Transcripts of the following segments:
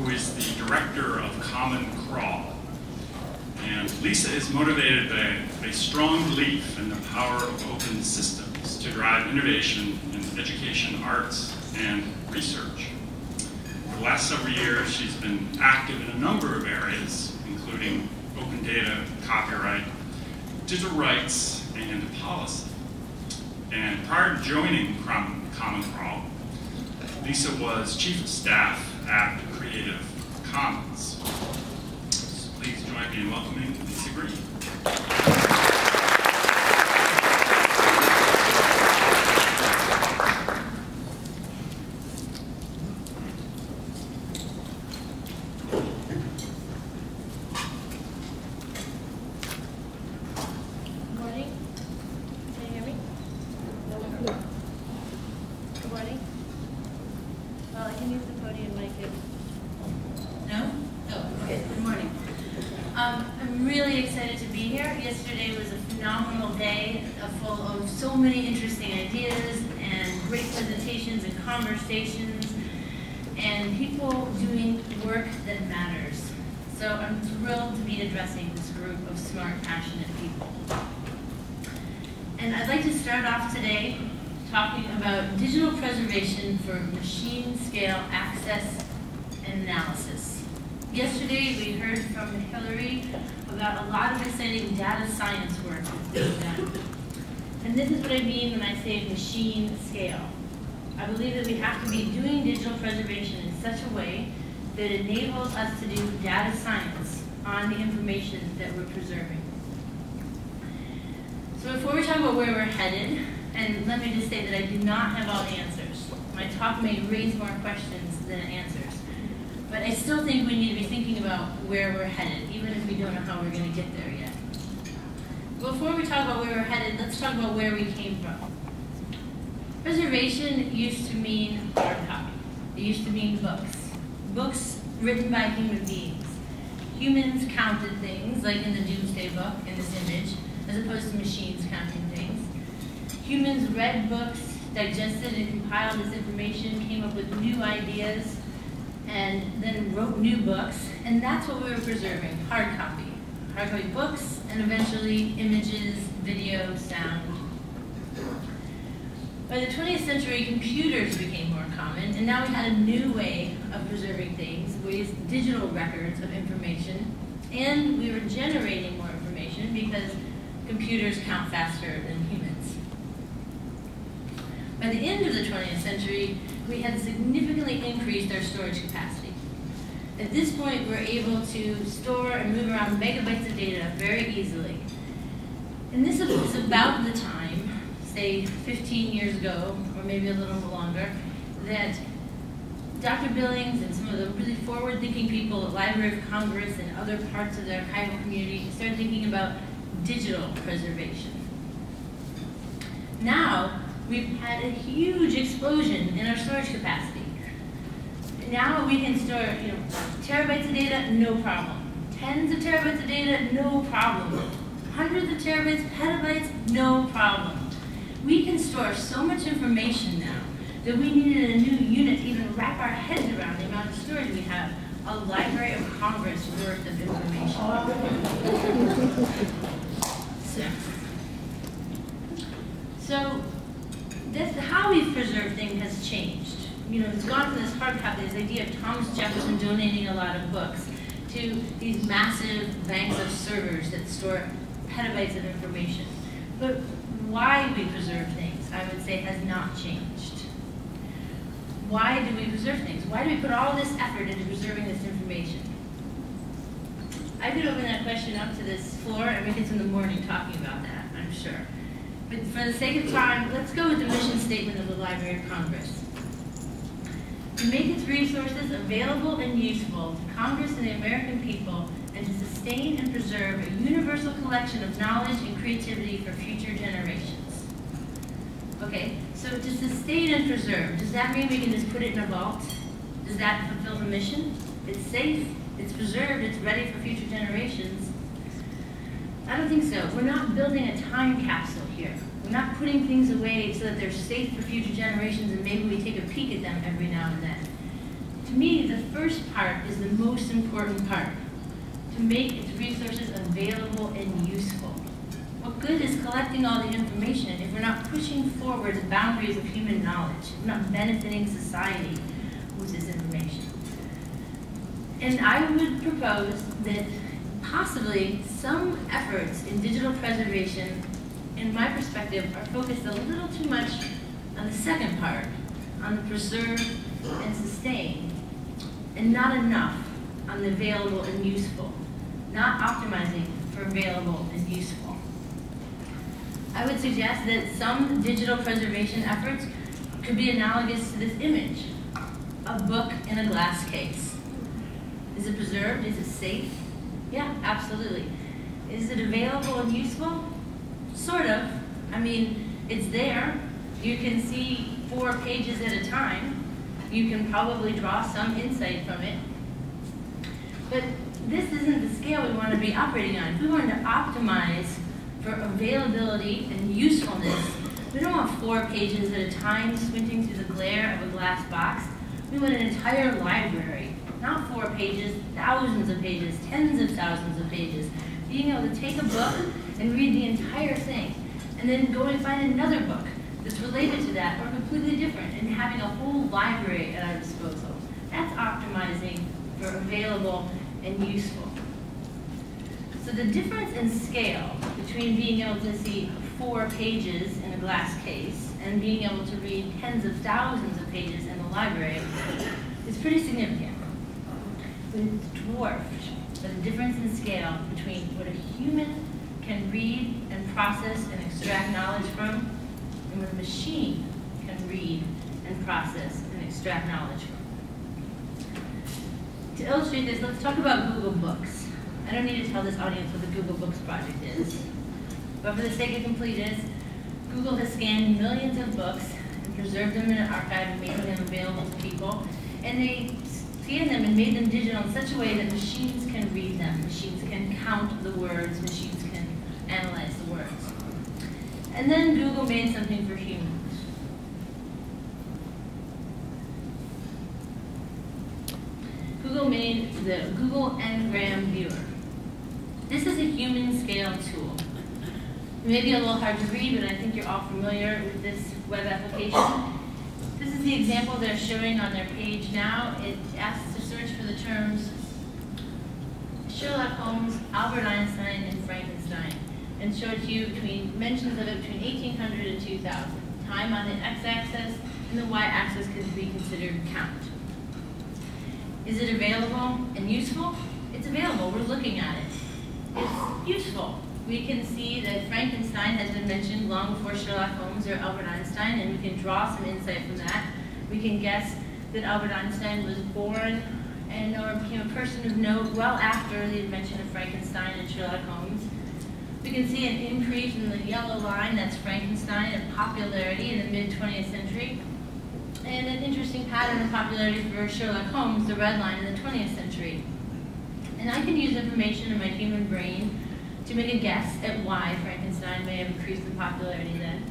who is the director of Common Crawl. And Lisa is motivated by a strong belief in the power of open systems to drive innovation in education, arts, and research. For the last several years, she's been active in a number of areas, including open data, copyright, digital rights, and policy. And prior to joining Common Crawl, Lisa was Chief of Staff at Creative Commons. So please join me in welcoming Lisa Green. I'm really excited to be here. Yesterday was a phenomenal day full of so many interesting ideas and great presentations and conversations and people doing work that matters. So I'm thrilled to be addressing this group of smart, passionate people. And I'd like to start off today talking about digital preservation for machine-scale access and analysis. Yesterday, we heard from Hillary about a lot of exciting data science work that's being done. And this is what I mean when I say machine scale. I believe that we have to be doing digital preservation in such a way that enables us to do data science on the information that we're preserving. So before we talk about where we're headed, and let me just say that I do not have all the answers. My talk may raise more questions than answers. But I still think we need to be thinking about where we're headed, even if we don't know how we're going to get there yet. Before we talk about where we're headed, let's talk about where we came from. Preservation used to mean hard copy. It used to mean books. Books written by human beings. Humans counted things, like in the Doomsday Book, in this image, as opposed to machines counting things. Humans read books, digested and compiled this information, came up with new ideas, and then wrote new books, and that's what we were preserving, hard copy. Hard copy books, and eventually images, video, sound. By the 20th century, computers became more common, and now we had a new way of preserving things with digital records of information, and we were generating more information because computers count faster than humans. By the end of the 20th century, we had significantly increased our storage capacity. At this point, we're able to store and move around megabytes of data very easily. And this is about the time, say 15 years ago, or maybe a little longer, that Dr. Billings and some of the really forward-thinking people at Library of Congress and other parts of the archival community started thinking about digital preservation. Now, we've had a huge explosion in our storage capacity. Now we can store, terabytes of data, no problem. Tens of terabytes of data, no problem. Hundreds of terabytes, petabytes, no problem. We can store so much information now that we needed a new unit to even wrap our heads around the amount of storage we have. A Library of Congress worth of information. So that's how we've preserved things has changed. It's gone from this hard copy, this idea of Thomas Jefferson donating a lot of books, to these massive banks of servers that store petabytes of information. But why we preserve things, I would say, has not changed. Why do we preserve things? Why do we put all this effort into preserving this information? I could open that question up to this floor, and we could spend the morning talking about that, I'm sure. But for the sake of time, let's go with the mission statement of the Library of Congress. To make its resources available and useful to Congress and the American people, and to sustain and preserve a universal collection of knowledge and creativity for future generations. Okay, so to sustain and preserve, does that mean we can just put it in a vault? Does that fulfill the mission? It's safe, it's preserved, it's ready for future generations. I don't think so. We're not building a time capsule here. We're not putting things away so that they're safe for future generations and maybe we take a peek at them every now and then. to me, the first part is the most important part, to make its resources available and useful. What good is collecting all the information if we're not pushing forward the boundaries of human knowledge, if we're not benefiting society with this information? And I would propose that possibly some efforts in digital preservation, in my perspective, are focused a little too much on the second part, on the preserve and sustain, and not enough on the available and useful, not optimizing for available and useful. I would suggest that some digital preservation efforts could be analogous to this image, a book in a glass case. Is it preserved? Is it safe? Yeah, absolutely. Is it available and useful? Sort of. I mean, it's there. You can see 4 pages at a time. You can probably draw some insight from it. But this isn't the scale we want to be operating on. If we wanted to optimize for availability and usefulness, we don't want 4 pages at a time squinting through the glare of a glass box. We want an entire library, not 4 pages, thousands of pages, tens of thousands of pages. Being able to take a book and read the entire thing, and then go and find another book that's related to that or completely different, and having a whole library at our disposal. That's optimizing for available and useful. So the difference in scale between being able to see 4 pages in a glass case and being able to read tens of thousands of pages in the library is pretty significant. But it's dwarfed by the difference in scale between what a human can read and process and extract knowledge from, and what a machine can read and process and extract knowledge from. To illustrate this, let's talk about Google Books. I don't need to tell this audience what the Google Books project is, but for the sake of completeness, Google has scanned millions of books and preserved them in an archive and made them available to people, and they scanned them and made them digital in such a way that machines can read them, machines can count the words, machines can analyze the words. And then Google made something for humans. Google made the Google Ngram Viewer. This is a human scale tool. It may be a little hard to read, but I think you're all familiar with this web application. This is the example they're showing on their page now. It asks to search for the terms Sherlock Holmes, Albert Einstein, and Frankenstein, and show it to you between mentions of it between 1800 and 2000. Time on the x-axis and the y-axis could be considered count. Is it available and useful? It's available. We're looking at it. It's useful. We can see that Frankenstein has been mentioned long before Sherlock Holmes or Albert Einstein, and we can draw some insight from that. We can guess that Albert Einstein was born and or became a person of note well after the invention of Frankenstein and Sherlock Holmes. We can see an increase in the yellow line, that's Frankenstein, in popularity in the mid-20th century, and an interesting pattern of popularity for Sherlock Holmes, the red line, in the 20th century. And I can use information in my human brain to make a guess at why Frankenstein may have increased in popularity then.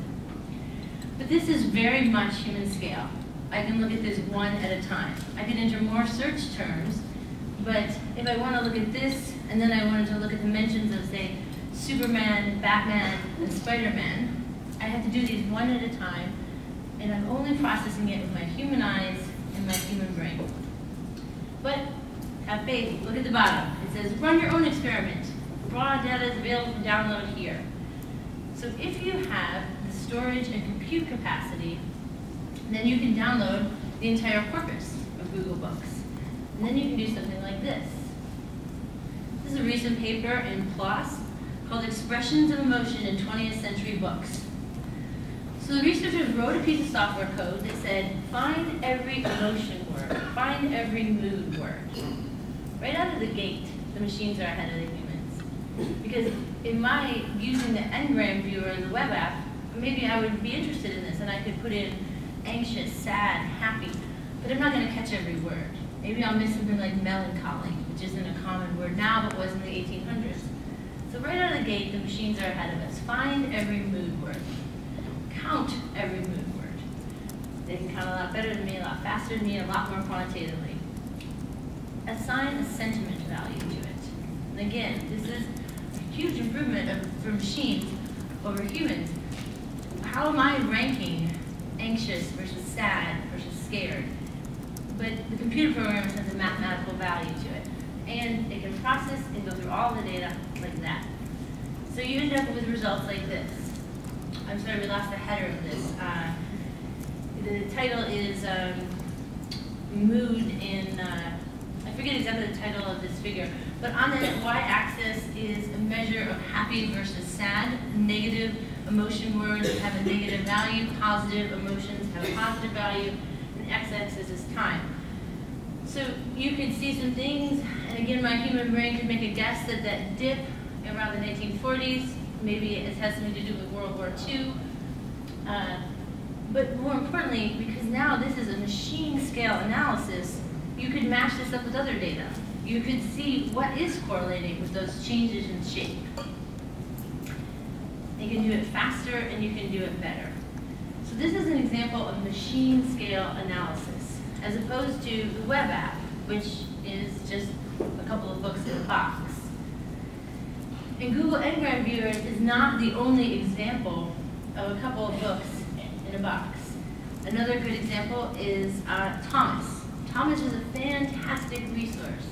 But this is very much human scale. I can look at this one at a time. I can enter more search terms, but if I want to look at this, and then I wanted to look at the mentions of, say, Superman, Batman, and Spider-Man, I have to do these one at a time, and I'm only processing it with my human eyes and my human brain. But have faith, look at the bottom. It says, run your own experiment. Raw data is available for download here. So if you have the storage and compute capacity, then you can download the entire corpus of Google Books. And then you can do something like this. This is a recent paper in PLOS called Expressions of Emotion in 20th Century Books. So the researchers wrote a piece of software code that said, find every emotion word, find every mood word. Right out of the gate, the machines are ahead of the humans. Because in my using the Ngram Viewer in the web app, maybe I would be interested in this and I could put in anxious, sad, happy, but I'm not going to catch every word. Maybe I'll miss something like melancholy, which isn't a common word now, but was in the 1800s. So right out of the gate, the machines are ahead of us. Find every mood word. Count every mood word. They can count a lot better than me, a lot faster than me, a lot more quantitatively. assign a sentiment value to it. And again, this is a huge improvement for machines over humans. How am I ranking anxious versus sad versus scared? But the computer program has a mathematical value to it. And it can process and go through all the data like that. So you end up with results like this. I'm sorry, we lost the header of this. The title is Mood in, I forget exactly the title of this figure, but on the y-axis is a measure of happy versus sad. Negative emotion words have a negative value, positive emotions have a positive value, and x-axis is time. So you can see some things, and again, my human brain could make a guess that that dip around the 1940s, maybe it has something to do with World War II. But more importantly, because now this is a machine scale analysis, you could match this up with other data. You could see what is correlating with those changes in shape. You can do it faster and you can do it better. So this is an example of machine scale analysis, as opposed to the web app, which is just a couple of books in a box. And Google Ngram Viewer is not the only example of a couple of books in a box. Another good example is Thomas. Thomas is a fantastic resource.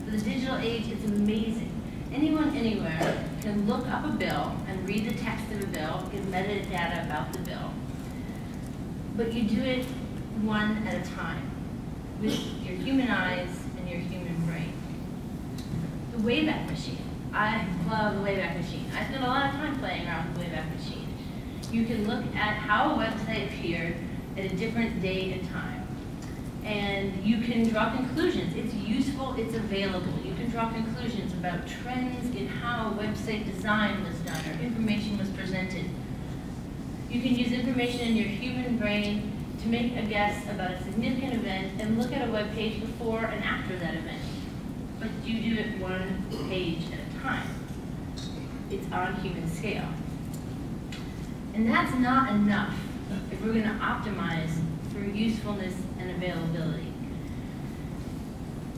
For the digital age, it's amazing. Anyone, anywhere can look up a bill and read the text of a bill, get metadata about the bill. But you do it one at a time with your human eyes and your human brain. The Wayback Machine. I love the Wayback Machine. I spend a lot of time playing around with the Wayback Machine. You can look at how a website appeared at a different date and time. And you can draw conclusions. It's useful, it's available. You can draw conclusions about trends in how website design was done or information was presented. You can use information in your human brain to make a guess about a significant event and look at a web page before and after that event. But you do it one page at a time. It's on human scale. And that's not enough if we're going to optimize for usefulness and availability.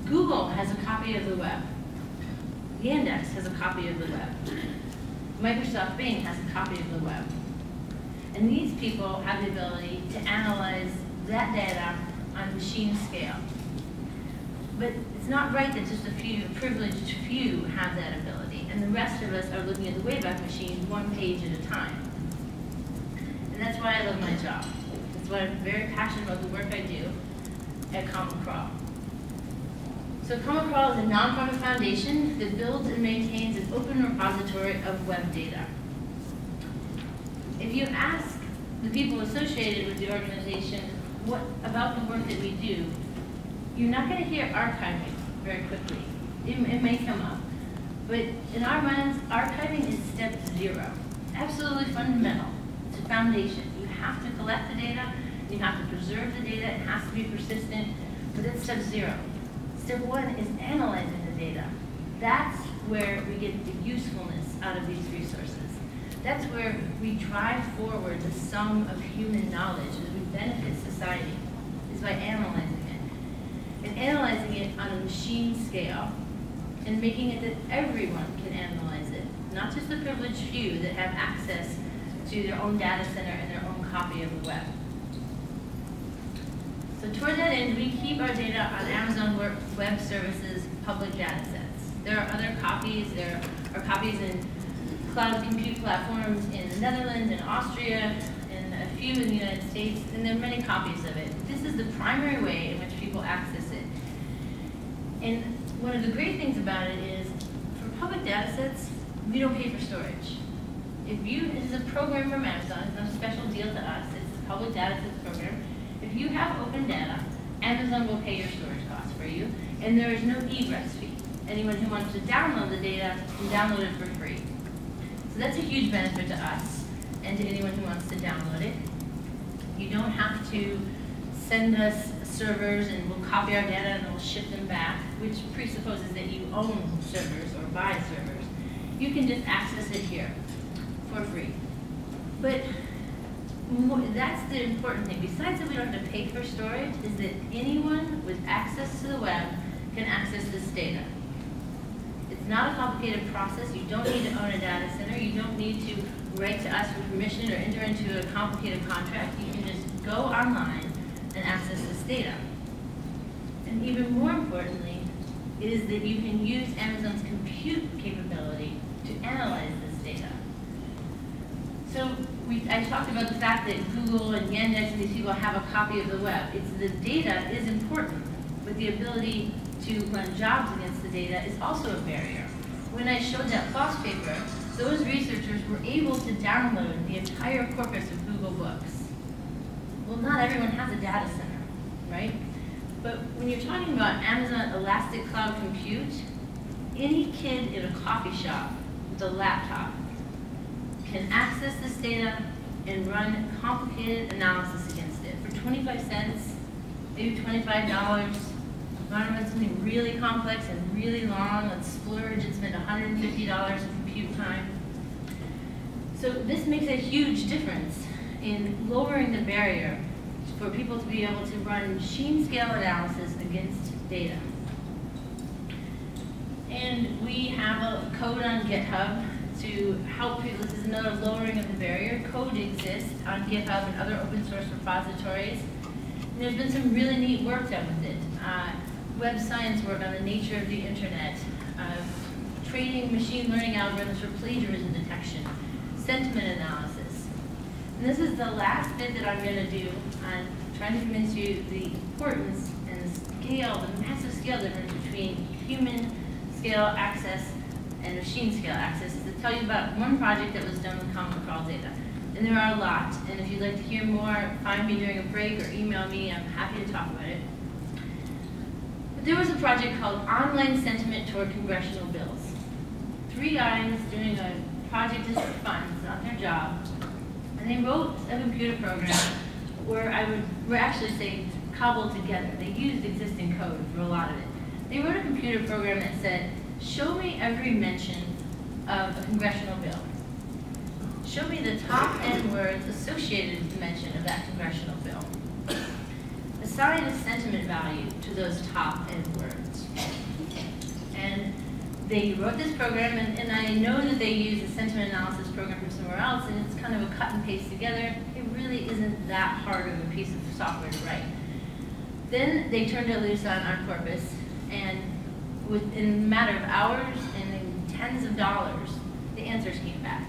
Google has a copy of the web. Yandex has a copy of the web. Microsoft Bing has a copy of the web. And these people have the ability to analyze that data on machine scale. But it's not right that just a few, privileged few, have that ability, and the rest of us are looking at the Wayback Machine one page at a time. And that's why I love my job. That's why I'm very passionate about the work I do at Common Crawl. So Common Crawl is a nonprofit foundation that builds and maintains an open repository of web data. If you ask the people associated with the organization what about the work that we do, you're not going to hear archiving very quickly. It may come up. But in our minds, archiving is step 0. Absolutely fundamental. It's a foundation. You have to collect the data, you have to preserve the data, it has to be persistent, but that's step 0. Step 1 is analyzing the data. That's where we get the usefulness out of these resources. That's where we drive forward the sum of human knowledge that we benefit society, is by analyzing it. And analyzing it on a machine scale, and making it that everyone can analyze it, not just the privileged few that have access to their own data center and their own copy of the web. So toward that end, we keep our data on Amazon Web Services public data sets. There are other copies. There are copies in cloud compute platforms in the Netherlands and Austria, and a few in the United States, and there are many copies of it. This is the primary way in which people access it. And one of the great things about it is, for public data sets, we don't pay for storage. This is a program from Amazon, it's not a special deal to us, it's a public data sets program. If you have open data, Amazon will pay your storage costs for you, and there is no egress fee. Anyone who wants to download the data can download it for free. So that's a huge benefit to us, and to anyone who wants to download it. You don't have to send us servers and we'll copy our data and we'll ship them back, which presupposes that you own servers or buy servers. You can just access it here for free. But that's the important thing. Besides that we don't have to pay for storage, is that anyone with access to the web can access this data. It's not a complicated process. You don't need to own a data center. You don't need to write to us for permission or enter into a complicated contract. You can just go online and access this data. And even more importantly, is that you can use Amazon's compute capability to analyze this data. So I talked about the fact that Google and Yandex and these people have a copy of the web. The data is important, but the ability to run jobs against the data is also a barrier. When I showed that PLOS paper, those researchers were able to download the entire corpus of Google Books. Well, not everyone has a data center, right? But when you're talking about Amazon Elastic Cloud Compute, any kid in a coffee shop with a laptop can access this data and run complicated analysis against it. For 25 cents, maybe $25, want to run something really complex and really long, let's splurge and spend $150 in compute time. So this makes a huge difference in lowering the barrier for people to be able to run machine scale analysis against data. And we have a code on GitHub to help people. This is another lowering of the barrier. Code exists on GitHub and other open source repositories. And there's been some really neat work done with it. Web science work on the nature of the internet, training machine learning algorithms for plagiarism detection, sentiment analysis. And this is the last bit that I'm going to do on trying to convince you the importance and the scale, the massive scale difference between human scale access and machine scale access, is to tell you about one project that was done with Common Crawl data. And there are a lot, and if you'd like to hear more, find me during a break or email me, I'm happy to talk about it. But there was a project called Online Sentiment Toward Congressional Bills. 3 guys doing a project just for fun, it's not their job, and they wrote a computer program where we're actually saying cobbled together. They used existing code for a lot of it. They wrote a computer program that said, show me every mention of a congressional bill. Show me the top N words associated with the mention of that congressional bill. Assign a sentiment value to those top N words. And they wrote this program, and I know that they used a sentiment analysis program from somewhere else, and it's kind of a cut and paste together. It really isn't that hard of a piece of software to write. Then they turned it loose on our corpus, and within a matter of hours and in tens of dollars, the answers came back.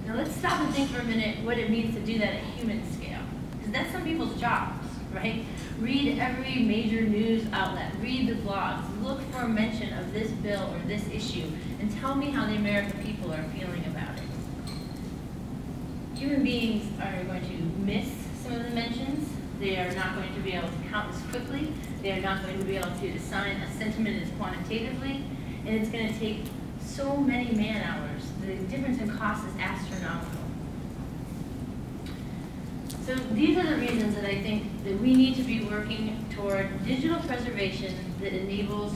Now let's stop and think for a minute what it means to do that at human scale, because that's some people's jobs, right? Read every major news outlet, read the blogs, look for a mention of this bill or this issue, and tell me how the American people are feeling about it. Human beings are going to miss some of the mentions. They are not going to be able to count as quickly. They are not going to be able to assign a sentiment as quantitatively. And it's going to take so many man hours. The difference in cost is astronomical. So these are the reasons that I think that we need to be working toward digital preservation that enables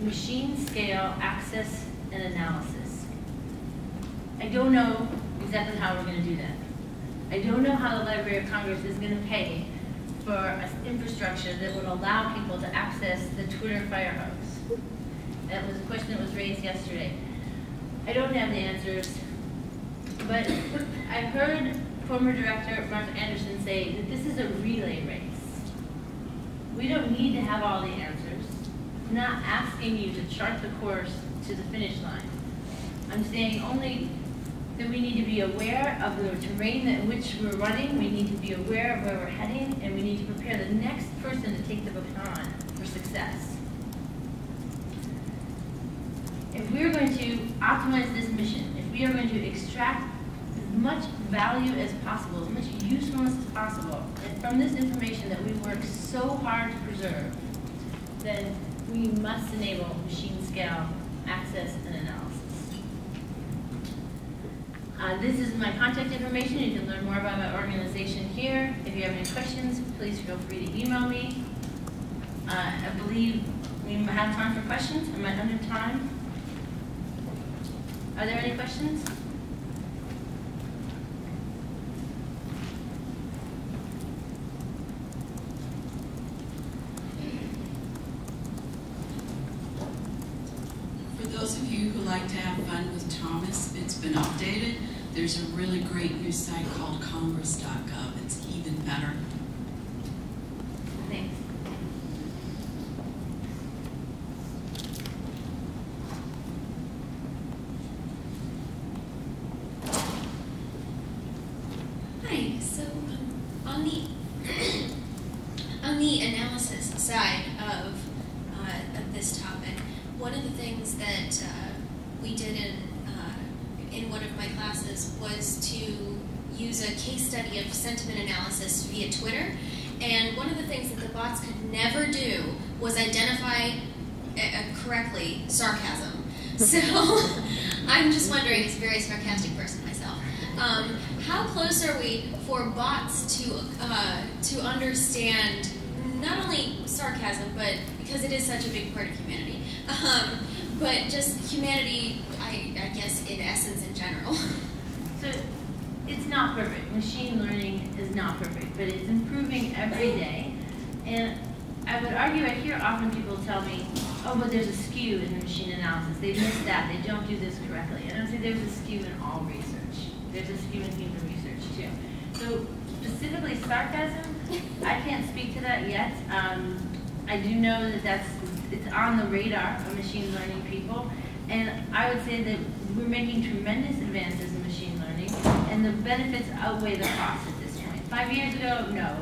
machine scale access and analysis. I don't know exactly how we're going to do that. I don't know how the Library of Congress is going to pay for an infrastructure that would allow people to access the Twitter firehose. That was a question that was raised yesterday. I don't have the answers, but I heard former director Martha Anderson say that this is a relay race. We don't need to have all the answers. I'm not asking you to chart the course to the finish line. I'm saying only that we need to be aware of the terrain in which we're running, we need to be aware of where we're heading, and we need to prepare the next person to take the baton for success. If we are going to optimize this mission, if we are going to extract as much value as possible, as much usefulness as possible, and from this information that we work so hard to preserve, then we must enable machine scale access and analysis. This is my contact information. You can learn more about my organization here. If you have any questions, please feel free to email me. I believe we have time for questions. Am I under time? Are there any questions? those of you who like to have fun with Thomas, it's been updated. There's a really great new site called congress.gov. It's even better. Thanks. Hi. So on the analysis side of this topic, one of the things that we did in one of my classes was to use a case study of sentiment analysis via Twitter. And one of the things that the bots could never do was identify correctly sarcasm. So I'm just wondering, as a very sarcastic person myself, how close are we for bots to understand not only sarcasm, but because it is such a big part of humanity, but just humanity, I guess, in essence, in general. So it's not perfect. Machine learning is not perfect, but it's improving every day. And I would argue, I hear often people tell me, oh, but there's a skew in the machine analysis. They missed that. They don't do this correctly. And I would say there's a skew in all research. There's a skew in human research, too. So specifically sarcasm, I can't speak to that yet. I do know that it's on the radar of machine learning people. And I would say that we're making tremendous advances in machine learning, and the benefits outweigh the costs at this point. 5 years ago, no.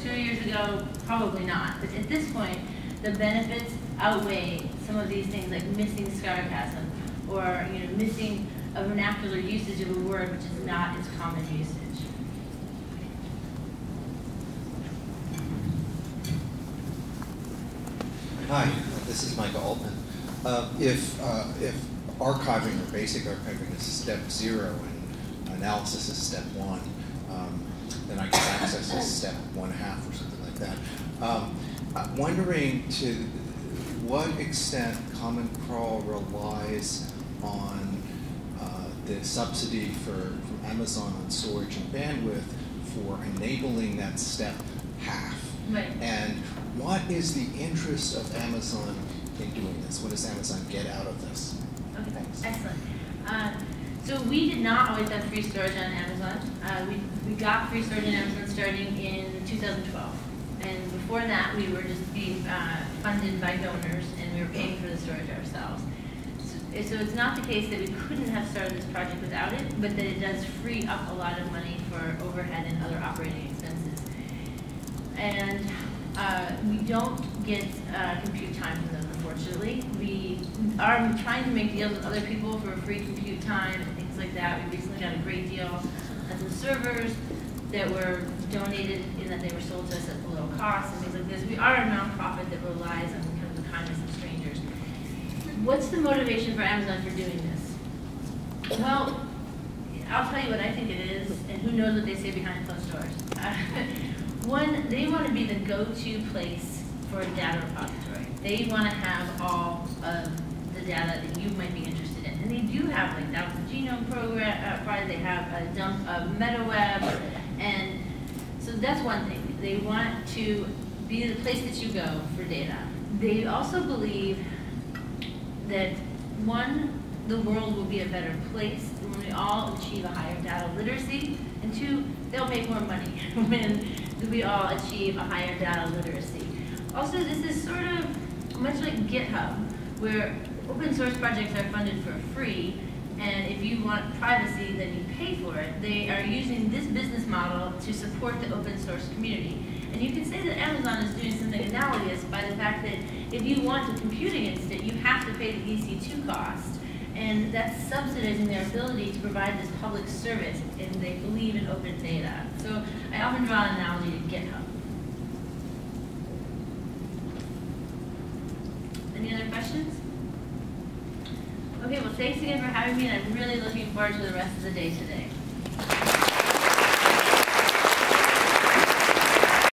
2 years ago, probably not. But at this point, the benefits outweigh some of these things like missing sarcasm or missing a vernacular usage of a word which is not its common usage. Hi, this is Micah Altman. If archiving or basic archiving is step 0 and analysis is step 1, then I guess access is step 1/2 or something like that. I'm wondering to what extent Common Crawl relies on the subsidy from Amazon on storage and bandwidth for enabling that step 1/2. Right. And what is the interest of Amazon in doing this? What does Amazon get out of this? Okay, Thanks. excellent. So we did not always have free storage on Amazon. We got free storage on Amazon starting in 2012. And before that, we were just being funded by donors, and we were paying for the storage ourselves. So it's not the case that we couldn't have started this project without it, but that it does free up a lot of money for overhead and other operating expenses. And we don't get compute time from them, unfortunately. We are trying to make deals with other people for free compute time and things like that. We recently got a great deal on some servers that were donated in that they were sold to us at below cost and things like this. We are a nonprofit that relies on kind of the kindness of strangers. What's the motivation for Amazon for doing this? Well, I'll tell you what I think it is, and who knows what they say behind closed doors. One, they want to be the go-to place for a data repository. They want to have all of the data that you might be interested in. And they do have, like, that was the Genome Project, they have a dump of MetaWeb, and so that's one thing. They want to be the place that you go for data. They also believe that, one, the world will be a better place when we all achieve a higher data literacy, and two, they'll make more money when we all achieve a higher data literacy. Also, this is sort of much like GitHub, where open source projects are funded for free, and if you want privacy, then you pay for it. They are using this business model to support the open source community. And you can say that Amazon is doing something analogous by the fact that if you want a computing instant, you have to pay the EC2 cost. And that's subsidizing their ability to provide this public service, and they believe in open data. So I often draw an analogy to GitHub. Any other questions? Okay, well, thanks again for having me, and I'm really looking forward to the rest of the day today.